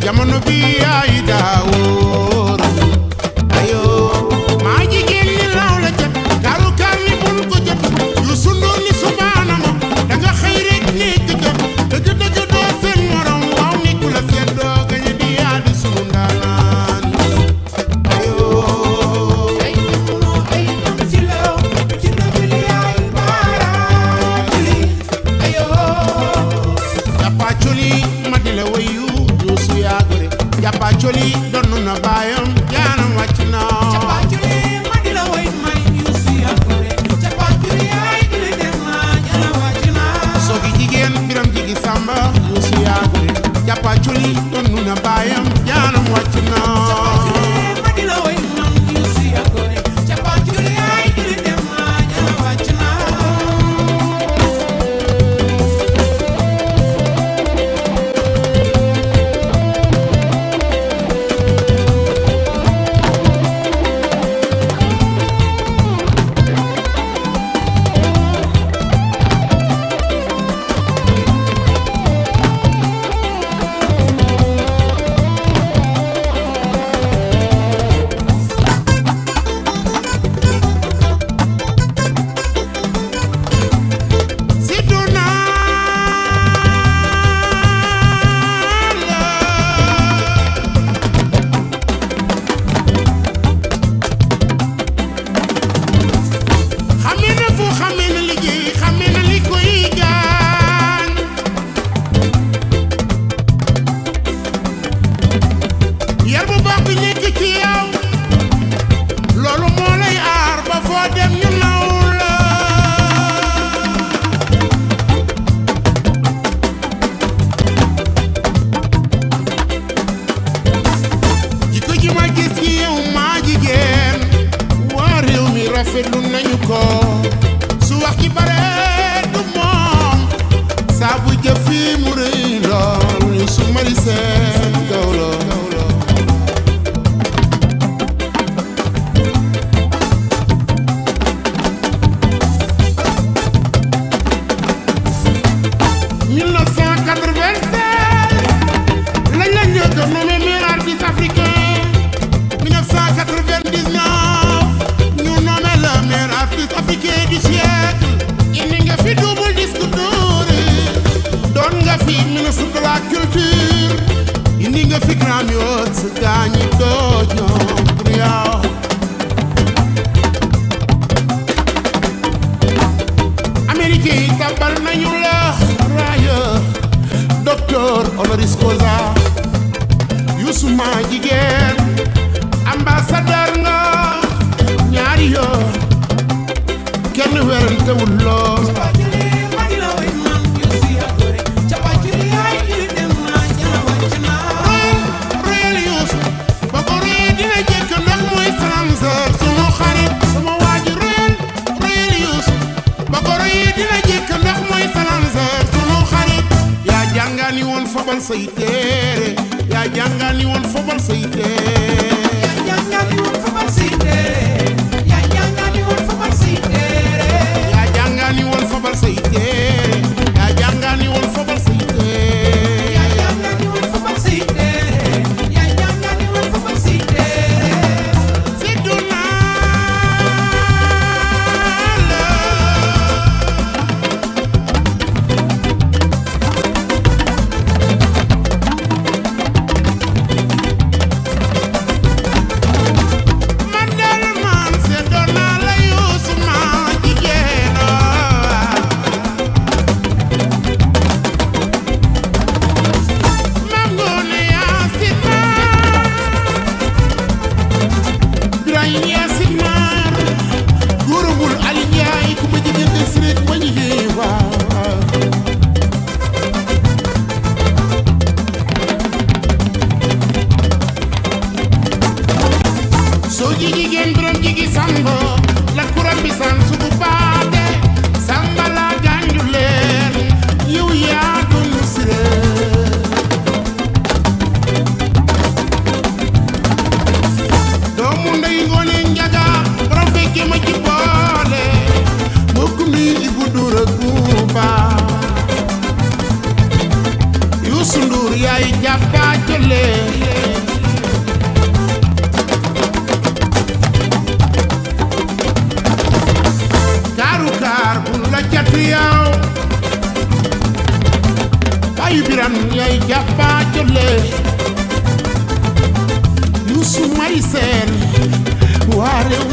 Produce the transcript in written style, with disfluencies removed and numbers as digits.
jamono bi ay daawóor ayo maa jigéen ñi law la jot kaaru kaar ni bul ko jot yu sundoon ni subaanama danga xëy rek nekk jot dëgg doo seen morom waaw ni ku la seet doo gañe di yaa di sunu ndaanaan ayo ay jamono ay jam ci law ci nabil yaay baaraatuli ayo jàppaaculi ma di la wayu Japa Choli donu na bayam jaanam wàcc na Japa Choli ma di la way man yusu yakure Japa Choli ay dile dem na jaanam wàcc na sogi jigéen biram jigi samba yusu yakure Japa Choli donu na bayam jaanam wàcc na ma di la way man yusu yakure Japa Choli ay dile dem na jaanam wàcc na rafetlu nañu ko su wax ci bare du moom saa bu jëf fi mu rëy lool su mari seen gawlo ministre de la culture indi nga fi Grammy Awards gaañi dooj ñoom pour yow américain yi tabal nañu la raaya docteur honoris causa Youssou ma jigéen ambassadeur nga ñaari yoon kenn werantewul lool fobal say téere yaa jàngani woon fobal say téere yaa jàngani woon fobal say téere yaa jàngani woon fobal say téere yaa jàngani woon fobal say téere yaa jàngani woon fobal say téere yaa jàngani woon fobal say téere yaa jàngani woon fobal say téere siduna so jigéen biram jigi sambo bisan sugu baate sambala ganju leen yow yaa dunu sire doomu ndey ngoone njaga borom fekke ma ci boole mbokk mi ibu dura kuuba Youssou Ndour yaay jàppa jële kaaru kaar bu la jatu yaw bayu biram yaay jàppa jële Youssou may seen waa réew